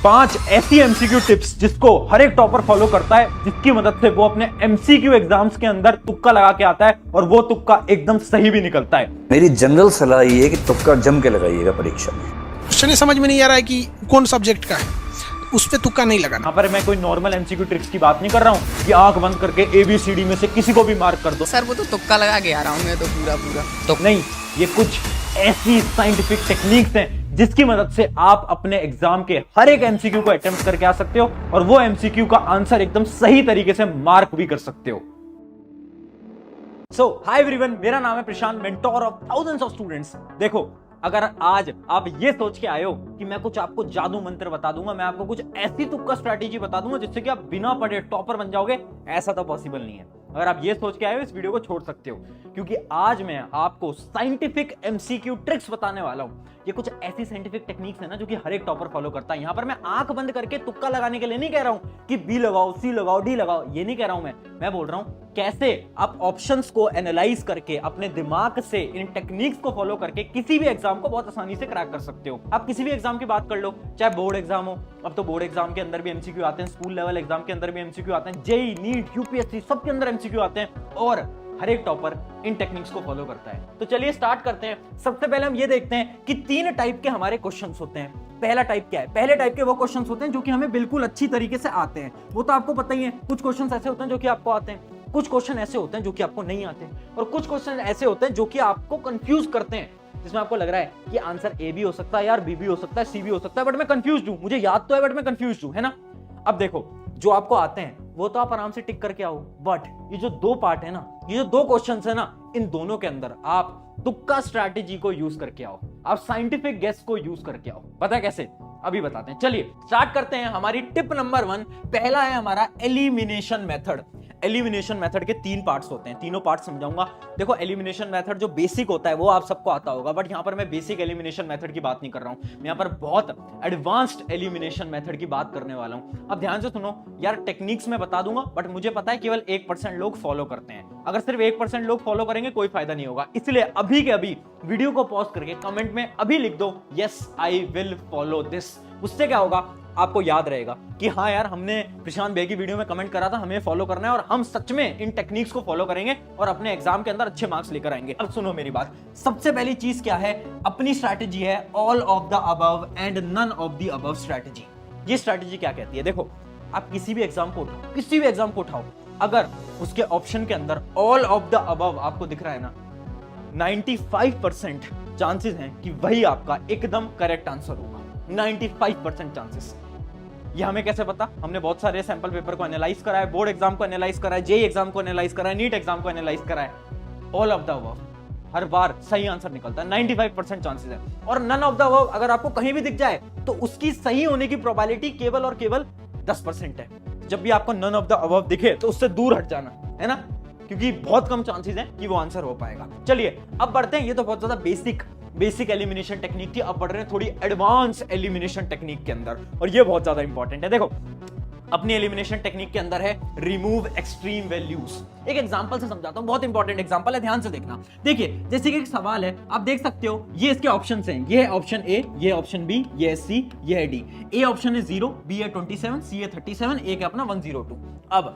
5 ऐसी MCQ tips जिसको हर एक टॉपर फॉलो करता है, जिसकी मदद से वो अपने एमसीक्यू एग्जाम्स के अंदर तुक्का लगा के आता है और वो तुक्का एकदम सही भी निकलता है। मेरी जनरल सलाह ये है कि तुक्का जम के लगाइएगा परीक्षा में। क्वेश्चन समझ में नहीं आ रहा है कि कौन सब्जेक्ट का है, उस पे तुक्का नहीं लगाना। यहाँ पर मैं कोई नॉर्मल एमसीक्यू ट्रिक्स की बात नहीं कर रहा हूँ कि आंख बंद करके ABCD में से किसी को भी मार्क कर दो। सर वो तो तुक्का लगा के आ रहा हूँ मैं तो पूरा तो नहीं, ये कुछ ऐसी साइंटिफिक टेक्निक्स हैं जिसकी मदद से आप अपने एग्जाम के हर एक एमसीक्यू को अटेम्प्ट करके आ सकते हो और वो एमसीक्यू का आंसर एकदम सही तरीके से मार्क भी कर सकते हो। हाय एवरीवन, मेरा नाम है Prashant, mentor of thousands of students. देखो, अगर आज आप ये सोच के आए हो कि मैं कुछ आपको जादू मंत्र बता दूंगा, मैं आपको कुछ ऐसी तुक्का स्ट्रैटेजी बता दूंगा जिससे कि आप बिना पढ़े टॉपर बन जाओगे, ऐसा तो पॉसिबल नहीं है। अगर आप ये सोच के आए हो, इस वीडियो को छोड़ सकते हो, क्योंकि आज मैं आपको साइंटिफिक एमसीक्यू ट्रिक्स बताने वाला हूं। ये कुछ ऐसी साइंटिफिक टेक्निक्स है ना जो कि हर एक टॉपर फॉलो करता है। यहां पर मैं आंख बंद करके तुक्का लगाने के लिए नहीं कह रहा हूं कि बी लगाओ, सी लगाओ, डी लगाओ, ये नहीं कह रहा हूं मैं बोल रहा हूं कैसे आप ऑप्शंस को एनालाइज करके अपने दिमाग से इन टेक्निक्स को फॉलो करके किसी भी एग्जाम को बहुत आसानी से क्रैक कर सकते हो। आप किसी भी एग्जाम की बात कर लो, चाहे बोर्ड एग्जाम हो, अब तो बोर्ड एग्जाम के अंदर भी एमसीक्यू आते हैं, स्कूल लेवल एग्जाम के अंदर भी एमसीक्यू आते हैं, जेईई, नीट, यूपीएससी सबके अंदर एमसीक्यू आते हैं और हर एक टॉपर इन टेक्निक्स को फॉलो करता है। तो चलिए स्टार्ट करते हैं। सबसे पहले हम ये देखते हैं कि 3 टाइप के हमारे क्वेश्चंस होते हैं। पहला टाइप क्या है? पहले टाइप के वो क्वेश्चंस होते हैं जो कि हमें बिल्कुल अच्छी तरीके से आते हैं, वो तो आपको पता ही है। कुछ क्वेश्चंस ऐसे होते हैं जो कि आपको आते हैं, कुछ क्वेश्चन ऐसे होते हैं जो कि आपको नहीं आते, और कुछ क्वेश्चन ऐसे होते हैं जो कि आपको कंफ्यूज करते हैं, जिसमें आपको लग रहा है कि आंसर ए भी हो सकता है, यार बी भी हो सकता है, सी भी हो सकता है, बट मैं कंफ्यूज हूं, मुझे याद तो है बट मैं कंफ्यूज हूं, है ना। अब देखो, जो आपको आते हैं वो तो आप आराम से टिक करके आओ, बट ये जो 2 पार्ट है ना, ये जो 2 क्वेश्चंस है ना, इन दोनों के अंदर आप तुक्का स्ट्रैटेजी को यूज करके आओ, आप साइंटिफिक गेस को यूज करके आओ। पता है कैसे? अभी बताते हैं। चलिए स्टार्ट करते हैं। हमारी टिप नंबर 1, पहला है हमारा एलिमिनेशन मेथड। एलिमिनेशन मेथड के 3 पार्ट्स होते हैं, तीनों पार्ट समझाऊंगा। देखो, एलिमिनेशन मेथड जो बेसिक होता है वो आप सबको आता होगा, बट यहां पर मैं बेसिक एलिमिनेशन मेथड की बात नहीं कर रहा हूं, मैं यहां पर बहुत एडवांस्ड एलिमिनेशन मेथड की बात करने वाला हूं। अब ध्यान से सुनो यार, टेक्निक्स में बता दूंगा, बट मुझे पता है केवल 1% लोग फॉलो करते हैं। अगर सिर्फ 1% लोग फॉलो करेंगे कोई फायदा नहीं होगा, इसलिए अभी के अभी वीडियो को पॉज करके कमेंट में अभी लिख दो yes I will follow this. उससे क्या होगा, आपको याद रहेगा कि हाँ यार, हमने प्रशांत भाई की वीडियो में कमेंट करा था, हमें फॉलो करना है और हम सच में इन टेक्निक्स को फॉलो करेंगे और अपने एग्जाम के अंदर अच्छे मार्क्स लेकर आएंगे। अब सुनो मेरी बात, सबसे पहली चीज क्या है, अपनी स्ट्रैटेजी है all of the above and none of the above strategy. ये स्ट्रैटेजी क्या कहती है? देखो, आप किसी भी एग्जाम को उठाओ, किसी भी एग्जाम को उठाओ, अगर उसके ऑप्शन के अंदर ऑल ऑफ द अबव आपको दिख रहा है ना, 95% चांसेस हैं कि वही आपका एकदम करेक्ट आंसर होगा। 95% चांसेस। ये हमें कैसे पता? हमने बहुत सारे सैंपल पेपर को एनालाइज करा है, बोर्ड एग्जाम को एनालाइज करा है, जेईई एग्जाम को एनालाइज करा है, नीट एग्जाम को एनालाइज करा है। ऑल ऑफ द अबव हर बार सही आंसर निकलता है, 95% चांसेस है। और नन ऑफ द अबव अगर आपको कहीं भी दिख जाए तो उसकी सही होने की प्रोबेबिलिटी केवल और केवल 10% है। जब भी आपको नन ऑफ द अबव दिखे तो उससे दूर हट जाना, है ना, क्योंकि बहुत कम चांसेस हैं कि वो आंसर हो पाएगा। चलिए अब बढ़ते हैं। ये तो बहुत ज्यादा बेसिक एलिमिनेशन टेक्निक थी, अब बढ़ रहे हैं थोड़ी एडवांस एलिमिनेशन टेक्निक के अंदर, और ये बहुत ज्यादा इंपॉर्टेंट है। देखो, अपनी एलिमिनेशन टेक्निक के अंदर है रिमूव एक्सट्रीम वैल्यूज। एक एग्जांपल से समझाता हूं, बहुत इंपॉर्टेंट एग्जांपल है, ध्यान से देखना। देखिए, जैसे कि एक सवाल है, आप देख सकते हो ये इसके ऑप्शंस हैं, ये है ऑप्शन ए, ये ऑप्शन बी, ये है सी, ये है डी। ए ऑप्शन है 0, बी है 27, सी है 37, ए है अपना 102। अब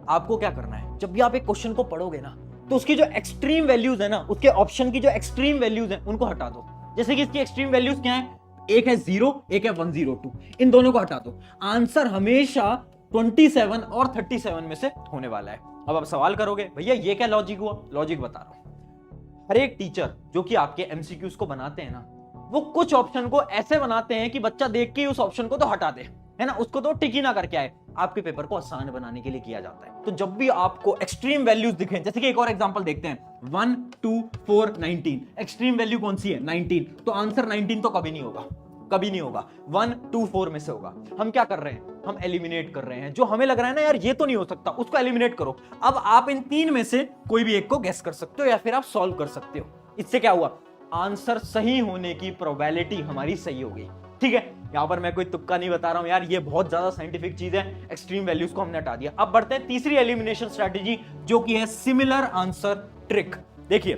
आपको क्या करना है, जब भी आप एक क्वेश्चन को पढ़ोगे ना, तो उसकी जो एक्सट्रीम वैल्यूज है ना, उसके ऑप्शन की जो एक्सट्रीम वैल्यूज हैं उनको हटा दो। जैसे कि इसकी एक्सट्रीम वैल्यूज क्या है, एक है 0, एक है 102, इन दोनों को हटा दो। आंसर हमेशा 27 और 37 में से होने वाला है। अब आप सवाल करोगे, भैया ये क्या लॉजिक हुआ? लॉजिक बता रहा हूं। हर एक टीचर जो कि आपके एमसीक्यूज को बनाते हैं ना, वो कुछ ऑप्शन को ऐसे बनाते हैं कि बच्चा देख के उस ऑप्शन को तो हटा दे, है ना, उसको तो टिक ही ना करके आए। आपके पेपर को आसान बनाने के लिए किया जाता है। तो जब भी आपको एक्सट्रीम वैल्यूज दिखें, जैसे कि एक और एग्जांपल देखते हैं, 1 2 4 19, एक्सट्रीम वैल्यू कौन सी है? 19, तो आंसर 19 तो कभी नहीं होगा, कभी नहीं होगा, 1 2 4 में से होगा। हम क्या कर रहे हैं, हम एलिमिनेट कर रहे हैं। जो हमें लग रहा है ना यार ये तो नहीं हो सकता, उसको एलिमिनेट करो। अब आप इन 3 में से कोई भी एक को गेस कर सकते हो या फिर आप सॉल्व कर सकते हो। इससे क्या हुआ, आंसर सही होने की प्रोबेबिलिटी हमारी सही हो गई। ठीक है, यहां पर मैं कोई तुक्का नहीं बता रहा हूं यार, ये बहुत ज्यादा साइंटिफिक चीज है। एक्सट्रीम वैल्यूज को हमने हटा दिया। अब बढ़ते हैं तीसरी एलिमिनेशन स्ट्रेटेजी, जो कि है सिमिलर आंसर ट्रिक। देखिए,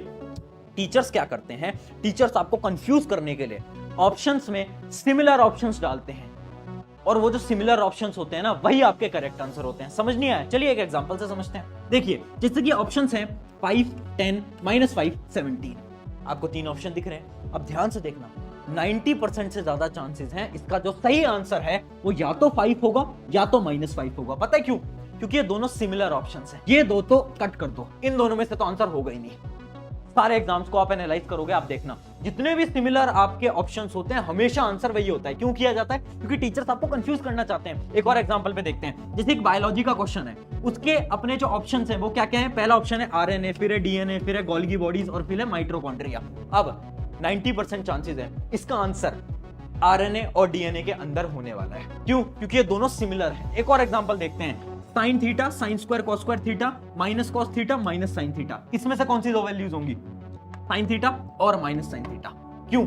टीचर्स क्या करते हैं, टीचर्स आपको कंफ्यूज करने के लिए ऑप्शंस में सिमिलर ऑप्शंस डालते हैं। और वो जो सिमिलर ऑप्शंस होते हैं ना वही आपके करेक्ट आंसर होते हैं। समझ नहीं आया? चलिए एक एग्जांपल से समझते हैं। देखिए जैसे कि ऑप्शंस हैं 5, 10, -5, 17। आपको 3 ऑप्शन दिख रहे हैं। अब ध्यान से देखना, 90% से ज्यादा चांसेस हैं इसका जो सही आंसर है वो या तो 5 होगा या तो -5 होगा। पता है क्यों? क्योंकि ये दोनों सिमिलर ऑप्शंस हैं। ये दो तो कट कर दो, इन दोनों में से तो आंसर होगा ही नहीं। सारे एग्जाम्स को आप एनालाइज करोगे, आप देखना जितने भी सिमिलर आपके ऑप्शंस होते हैं हमेशा आंसर वही होता है। क्यों किया जाता है? क्योंकि टीचर्स आपको कंफ्यूज करना चाहते हैं। एक और एग्जांपल पे देखते हैं, जैसे एक बायोलॉजी का क्वेश्चन है, उसके अपने जो ऑप्शंस हैं वो क्या क्या है? पहला ऑप्शन है आरएनए, फिर है डीएनए, फिर है गोल्गी बॉडीज और फिर है माइटोकॉन्ड्रिया। अब 90% चांसेस है इसका आंसर आरएनए और डीएनए के अंदर होने वाला है। क्यों? क्योंकि ये दोनों सिमिलर है। एक और एग्जांपल देखते हैं, sine theta, sine square cos square theta, minus cos theta, minus sine theta. इसमें से कौन सी दो वैल्यूज होंगी? साइन थीटा और माइनस साइन थीटा। क्यों?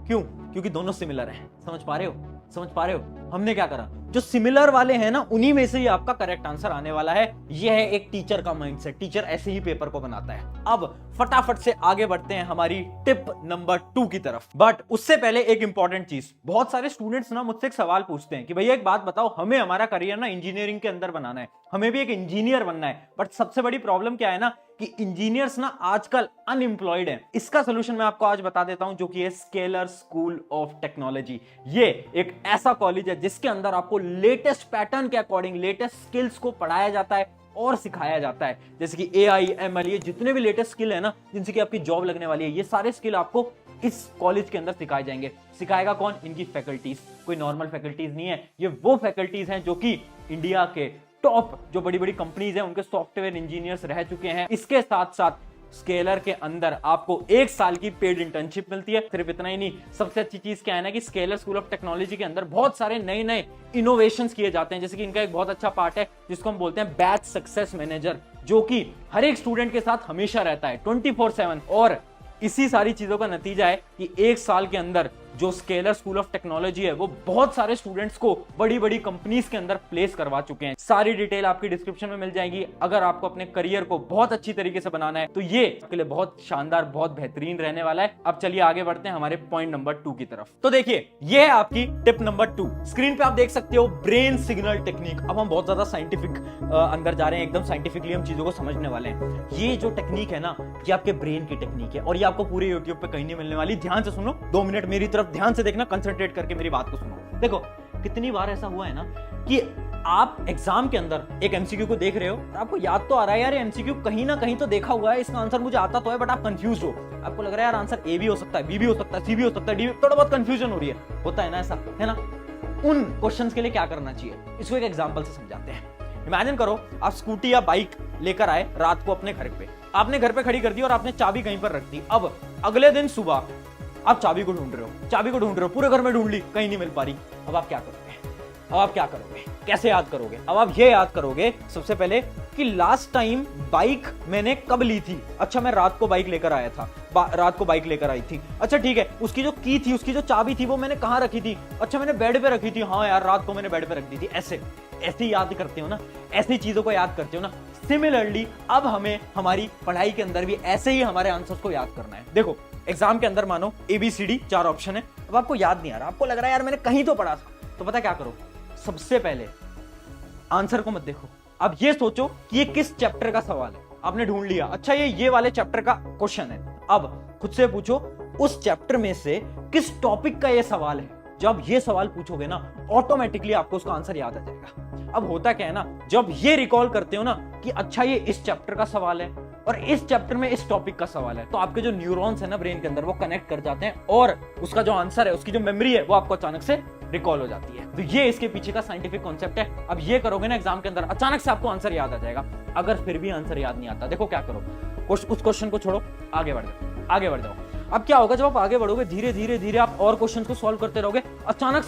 क्यों? क्योंकि दोनों सिमिलर हैं। समझ पा रहे हो? समझ पा रहे हो? हमने क्या करा, जो सिमिलर वाले हैं ना उन्हीं में से ही आपका करेक्ट आंसर आने वाला है। यह है एक टीचर का माइंडसेट। टीचर ऐसे ही पेपर को बनाता है। अब फटाफट से आगे बढ़ते हैं हमारी टिप नंबर 2 की तरफ। बट उससे पहले एक इंपॉर्टेंट चीज, बहुत सारे स्टूडेंट्स ना मुझसे एक सवाल पूछते हैं कि भैया एक बात बताओ, हमें हमारा करियर ना इंजीनियरिंग के अंदर बनाना है, हमें भी एक इंजीनियर बनना है, बट सबसे बड़ी प्रॉब्लम क्या है ना कि इंजीनियर्स ना आजकल अनएम्प्लॉयड हैं। इसका सोल्यूशन मैं आपको आज बता देता हूं, जो कि है स्केलर स्कूल ऑफ टेक्नोलॉजी। ये एक ऐसा कॉलेज है जिसके अंदर आपको लेटेस्ट पैटर्न के अकॉर्डिंग लेटेस्ट स्किल्स को पढ़ाया जाता है और सिखाया जाता है। जैसे कि AI, ML, ये जितने भी लेटेस्ट स्किल है ना जिनसे कि आपकी जॉब लगने वाली है, ये सारे स्किल आपको इस कॉलेज के अंदर सिखाए जाएंगे। सिखाएगा कौन? इनकी फैकल्टीज। कोई नॉर्मल फैकल्टीज नहीं है, ये वो फैकल्टीज हैं जो कि इंडिया के टॉप जो बड़ी बड़ी कंपनीज हैं उनके सॉफ्टवेयर इंजीनियर्स रह चुके हैं। इसके साथ साथ स्केलर के अंदर आपको 1 साल की पेड इंटर्नशिप मिलती है। सिर्फ इतना ही नहीं, सबसे अच्छी चीज क्या है ना कि स्केलर स्कूल ऑफ टेक्नोलॉजी के अंदर बहुत सारे नए नए इनोवेशंस किए जाते हैं। जैसे कि इनका एक बहुत अच्छा पार्ट है जिसको हम बोलते हैं बैच सक्सेस मैनेजर, जो कि हर एक स्टूडेंट के साथ हमेशा रहता है 24/7। और इसी सारी चीजों का नतीजा है कि 1 साल के अंदर जो स्केलर स्कूल ऑफ टेक्नोलॉजी है वो बहुत सारे स्टूडेंट्स को बड़ी बड़ी कंपनीज के अंदर प्लेस करवा चुके हैं। सारी डिटेल आपकी डिस्क्रिप्शन में मिल जाएगी। अगर आपको अपने करियर को बहुत अच्छी तरीके से बनाना है तो ये आपके लिए बहुत शानदार, बहुत बेहतरीन रहने वाला है। अब चलिए आगे बढ़ते हैं हमारे पॉइंट नंबर 2 की तरफ। तो देखिए ये है आपकी टिप नंबर 2। स्क्रीन पे आप देख सकते हो ब्रेन सिग्नल टेक्निक। अब हम बहुत ज्यादा साइंटिफिक अंदर जा रहे हैं, एकदम साइंटिफिकली हम चीजों को समझने वाले हैं। ये जो टेक्निक है ना ये आपके ब्रेन की टेक्निक है और ये आपको पूरे यूट्यूब पे कहीं नहीं मिलने वाली। ध्यान से सुनो, 2 मिनट मेरी तरफ ध्यान से देखना, कंसंट्रेट करके मेरी बात को सुनो। देखो कितनी बार ऐसा हुआ है ना कि आप एग्जाम के अंदर एक एमसीक्यू को देख रहे हो, आपको याद तो आ रहा है यार एमसीक्यू कहीं ना कहीं तो देखा हुआ है, इसका आंसर मुझे आता तो है, बट आप कंफ्यूज हो। आपको लग रहा है यार आंसर ए भी हो सकता है, बी भी हो सकता है, सी भी हो सकता है, डी भी। थोड़ा बहुत कंफ्यूजन हो रही है, होता है ना ऐसा, है ना? उन क्वेश्चंस के लिए क्या करना चाहिए इसको एक एग्जांपल से समझाते हैं। इमेजिन करो आप स्कूटी या बाइक लेकर आए रात को अपने घर पे, आपने घर पे खड़ी कर दी और आपने चाबी कहीं पर रख दी। अब अगले दिन सुबह आप चाबी को ढूंढ रहे हो, पूरे घर में ढूंढ ली, कहीं नहीं मिल पा रही। अब आप क्या करोगे? कैसे याद करोगे? अब आप ये याद करोगे सबसे पहले कि लास्ट टाइम बाइक मैंने कब ली थी। अच्छा मैं रात को बाइक लेकर आया था, रात को बाइक लेकर आई थी। अच्छा ठीक है, उसकी जो की थी, उसकी जो चाबी थी वो मैंने कहाँ रखी थी? अच्छा मैंने बेड पे रखी थी। हाँ यार रात को मैंने बेड पे रख दी थी। ऐसे याद करते हो ना, ऐसी चीजों को याद करते हो ना। सिमिलरली अब हमें हमारी पढ़ाई के अंदर भी ऐसे ही हमारे आंसर्स को याद करना है। देखो एग्जाम के अंदर मानो ABCD 4 ऑप्शन है, अब आपको याद नहीं आ रहा, आपको लग रहा है यार मैंने कहीं तो पढ़ा था, तो पता क्या करो, सबसे पहले आंसर को मत देखो, अब ये सोचो कि ये किस चैप्टर का सवाल है। आपने ढूंढ लिया, अच्छा ये वाले चैप्टर का क्वेश्चन है। अब खुद से पूछो उस चैप्टर में से किस टॉपिक का ये सवाल है। जब ये सवाल पूछोगे ना ऑटोमेटिकली आपको उसका आंसर याद आ जाएगा। अब होता क्या है ना, जब ये रिकॉल करते हो ना कि अच्छा ये इस चैप्टर का सवाल है और इस चैप्टर में इस टॉपिक का सवाल है, तो आपके जो न्यूरॉन्स है ना ब्रेन के अंदर वो कनेक्ट कर जाते हैं और उसका जो आंसर है, उसकी जो मेमोरी है वो आपको अचानक से रिकॉल हो जाती है। तो ये इसके पीछे का साइंटिफिक कॉन्सेप्ट है। अब ये करोगे ना एग्जाम के अंदर, अचानक से आपको आंसर याद आ जाएगा। अगर फिर भी आंसर याद नहीं आता, देखो क्या करो, उस क्वेश्चन को छोड़ो, आगे बढ़ जाओ। अब क्या होगा, जब आप आगे बढ़ोगे धीरे धीरे आप और क्वेश्चन को सॉल्व करते रहोगे। अचानक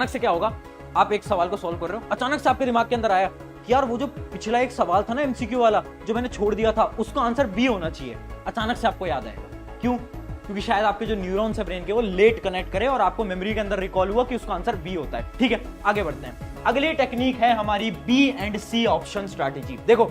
से क्या होगा, आप एक सवाल को सॉल्व कर रहे हो, अचानक से आपके दिमाग के अंदर आया कि यार वो जो पिछला एक सवाल था ना MCQ वाला जो मैंने छोड़ दिया था, उसका आंसर बी होना चाहिए। अचानक से आपको याद आएगा। क्यों? क्योंकि शायद आपके जो न्यूरॉन्स है ब्रेन के वो लेट कनेक्ट करे और आपको मेमोरी के अंदर रिकॉल हुआ कि उसका आंसर बी होता है। ठीक है, आगे बढ़ते हैं। अगली टेक्निक है हमारी B&C ऑप्शन स्ट्रैटेजी। देखो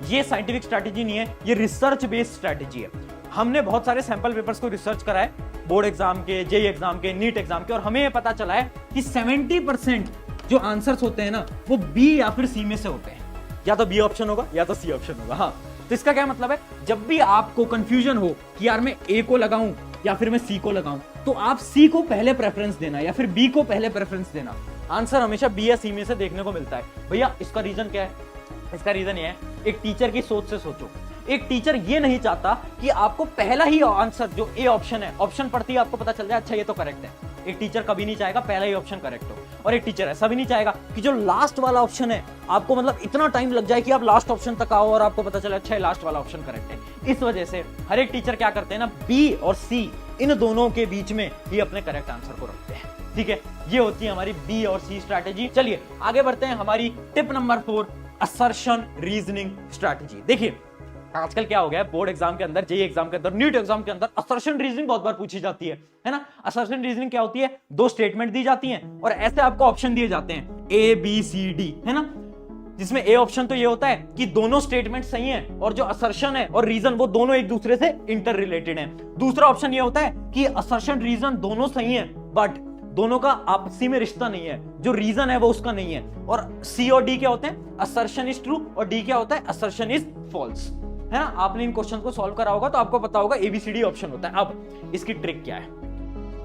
ये साइंटिफिक स्ट्रैटेजी नहीं है, ये रिसर्च बेस्ड स्ट्रैटेजी है। हमने बहुत सारे सैंपल पेपर्स को रिसर्च करा है बोर्ड एग्जाम के, जेई एग्जाम के, नीट एग्जाम के, और हमें ये पता चला है कि 70% जो आंसर्स होते हैं ना वो बी या फिर सी में से होते हैं। या तो बी ऑप्शन होगा या तो सी ऑप्शन होगा। हाँ, तो इसका क्या मतलब है, जब भी आपको कंफ्यूजन हो कि यार मैं ए को लगाऊं या फिर मैं सी को लगाऊं, तो आप सी को पहले प्रेफरेंस देना या फिर बी को पहले प्रेफरेंस देना। आंसर हमेशा बी या सी में से देखने को मिलता है। भैया इसका रीजन क्या है? इसका रीजन ये है, एक टीचर की सोच से सोचो। एक टीचर ये नहीं चाहता कि आपको पहला ही आंसर जो ए ऑप्शन है, ऑप्शन पढ़ती है आपको पता चल जाए अच्छा ये तो करेक्ट है। एक टीचर कभी नहीं चाहेगा पहला ही ऑप्शन करेक्ट हो, और एक टीचर ऐसा भी नहीं चाहेगा कि जो लास्ट वाला ऑप्शन है आपको मतलब इतना टाइम लग जाए कि आप लास्ट ऑप्शन तक आओ और आपको पता चले अच्छा है लास्ट वाला ऑप्शन करेक्ट है। इस वजह से हर एक टीचर क्या करते हैं ना, बी और सी इन दोनों के बीच में ही अपने करेक्ट आंसर को रखते हैं। ठीक है, ये होती है हमारी बी और सी स्ट्रैटेजी। चलिए आगे बढ़ते हैं। हमारी tip number 4, assertion reasoning strategy. देखिए आजकल क्या हो गया है, बोर्ड एग्जाम के अंदर, जेईई एग्जाम के अंदर, नीट एग्जाम के अंदर असर्शन रीजनिंग बहुत बार पूछी जाती है ना। असर्शन रीजनिंग क्या होती है, दो स्टेटमेंट दी जाती हैं और ऐसे आपको ऑप्शन दिए जाते हैं ए बी सी डी, है ना। जिसमें ए ऑप्शन तो ये होता है कि दोनों स्टेटमेंट सही हैं और जो असर्शन है और रीजन वो दोनों एक दूसरे से इंटर रिलेटेड हैं। दूसरा ऑप्शन ये होता है कि असर्शन रीजन दोनों सही हैं बट दोनों का आपसी में रिश्ता नहीं है, जो रीजन है वो उसका नहीं है। और सी और डी क्या होते हैं, असर्शन इज ट्रू और डी क्या होता है, असर्शन इज फॉल्स, है ना। आपने इन क्वेश्चन को सॉल्व करा होगा तो आपको पता होगा एबीसीडी ऑप्शन होता है। अब इसकी ट्रिक क्या है,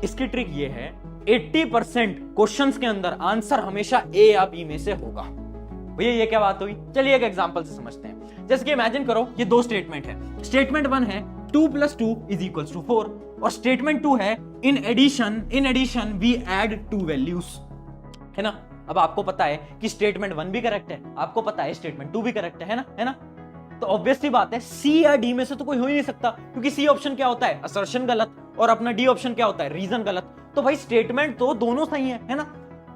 इसकी ट्रिक ये है 80% क्वेश्चंस के अंदर आंसर हमेशा ए या बी में से होगा। भैया ये क्या बात हुई, चलिए एक एग्जांपल से समझते हैं। जैसे कि इमेजिन करो ये दो स्टेटमेंट है। स्टेटमेंट 1 है 2 + 2 = 4 और स्टेटमेंट 2 है in addition we add 2 values, है ना। अब आपको पता है कि स्टेटमेंट 1 भी करेक्ट है, आपको पता है स्टेटमेंट 2 भी करेक्ट है ना। तो ऑब्वियसली बात है सी या डी में से तो कोई हो ही नहीं सकता, क्योंकि सी ऑप्शन क्या होता है, असर्शन गलत, और अपना डी ऑप्शन क्या होता है, रीजन गलत। तो भाई स्टेटमेंट तो दोनों सही है ना।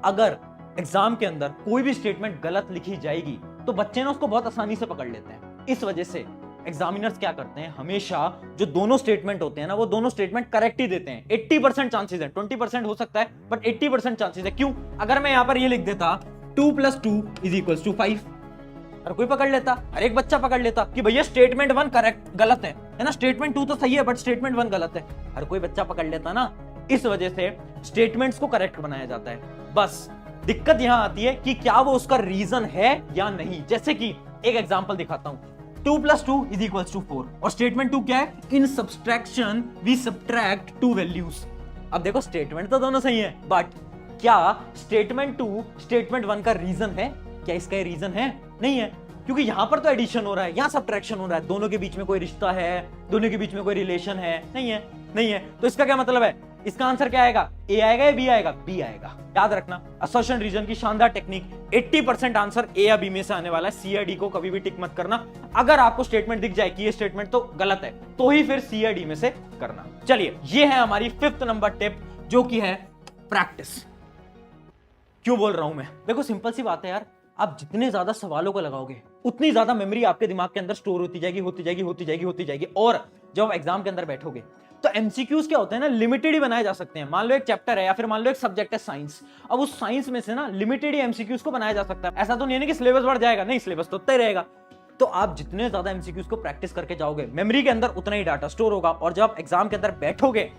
अगर एग्जाम के अंदर कोई भी स्टेटमेंट गलत लिखी जाएगी तो बच्चे ना उसको बहुत आसानी से पकड़ लेते हैं। इस वजह से एग्जामिनर्स क्या करते हैं, हमेशा जो दोनों स्टेटमेंट होते हैं ना वो दोनों स्टेटमेंट करेक्ट ही देते हैं। 80% चांसेस है, 20% हो सकता है बट 80% चांसेस है। क्यों? अगर मैं यहां पर ये लिख देता 2 + 2 = 5, हर कोई पकड़ लेता, हर एक बच्चा पकड़ लेता कि भैया स्टेटमेंट 1 करेक्ट गलत है ना, स्टेटमेंट 2 तो सही है बट स्टेटमेंट 1 गलत है, हर कोई बच्चा पकड़ लेता ना। इस वजह से स्टेटमेंट्स को करेक्ट बनाया जाता है। बस दिक्कत यहां आती है कि क्या वो उसका रीजन है या नहीं। जैसे कि एक एग्जांपल दिखाता हूं, 2 + 2 = 4 और स्टेटमेंट 2 क्या है, इन सब्सट्रैक्शन वी सब्ट्रैक्ट 2 वैल्यूज। अब देखो स्टेटमेंट तो दोनों सही है बट क्या स्टेटमेंट 2 स्टेटमेंट 1 का रीजन है? क्या इसका रीजन है? नहीं है, क्योंकि यहां पर तो एडिशन हो रहा है, यहां सब्ट्रैक्शन हो रहा है, दोनों के बीच में कोई रिश्ता है, दोनों के बीच में कोई रिलेशन है? नहीं है। तो इसका क्या मतलब है, इसका आंसर क्या आएगा, ए आएगा या बी आएगा? बी आएगा। याद रखना असर्शन रीजन की शानदार टेक्निक, 80% आंसर ए या बी में से आने वाला है। सी या डी को कभी भी टिक मत करना। अगर आपको स्टेटमेंट दिख जाए कि ये स्टेटमेंट तो गलत है तो ही फिर सी या डी में से करना। चलिए ये है हमारी 5th नंबर टिप, जो कि है प्रैक्टिस। क्यों बोल रहा हूं मैं, देखो सिंपल सी बात है यार, आप जितने ज्यादा सवालों को लगाओगे उतनी ज्यादा मेमोरी आपके दिमाग के अंदर स्टोर होती जाएगी। और जब एग्जाम के अंदर बैठोगे तो एमसीक्यूज क्या होते हैं ना, लिमिटेड ही बनाए जा सकते हैं। मान लो एक चैप्टर है या फिर मान लो एक सब्जेक्ट है साइंस, अब उस साइंस में से ना लिमिटेड ही एमसीक्यूज को बनाया जा सकता है। ऐसा तो नहीं है कि सिलेबस बढ़ जाएगा, नहीं, सिलेबस तो उतना ही रहेगा। तो आप जितने ज्यादा एमसीक्यूज को प्रैक्टिस करके जाओगे मेमोरी के अंदर उतना ही डाटा स्टोर होगा, और जब आप एग्जाम के अंदर बैठोगे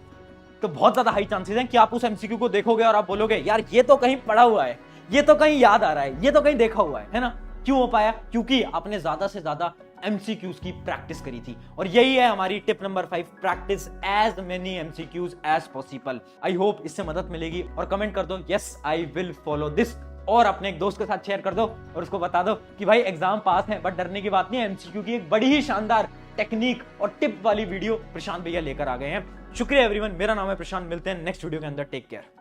तो बहुत ज्यादा हाई चांसेस हैं कि आप उस एमसीक्यू को देखोगे और आप बोलोगे यार ये तो कहीं पढ़ा हुआ है, ये तो कहीं याद आ रहा है, ये तो कहीं देखा हुआ है ना। क्यों हो पाया? क्योंकि आपने ज्यादा से ज्यादा एमसीक्यूज की प्रैक्टिस करी थी। और यही है हमारी tip number 5, practice as many MCQs as possible. I hope इससे मदद मिलेगी, और कमेंट कर दो yes I will follow this, और अपने एक दोस्त के साथ शेयर कर दो और उसको बता दो कि भाई एग्जाम पास है बट डरने की बात नहीं है। एमसीक्यू की एक बड़ी ही शानदार टेक्निक और टिप वाली वीडियो प्रशांत भैया लेकर आ गए हैं। शुक्रिया एवरीवन, मेरा नाम है प्रशांत, मिलते हैं नेक्स्ट वीडियो के अंदर, टेक केयर।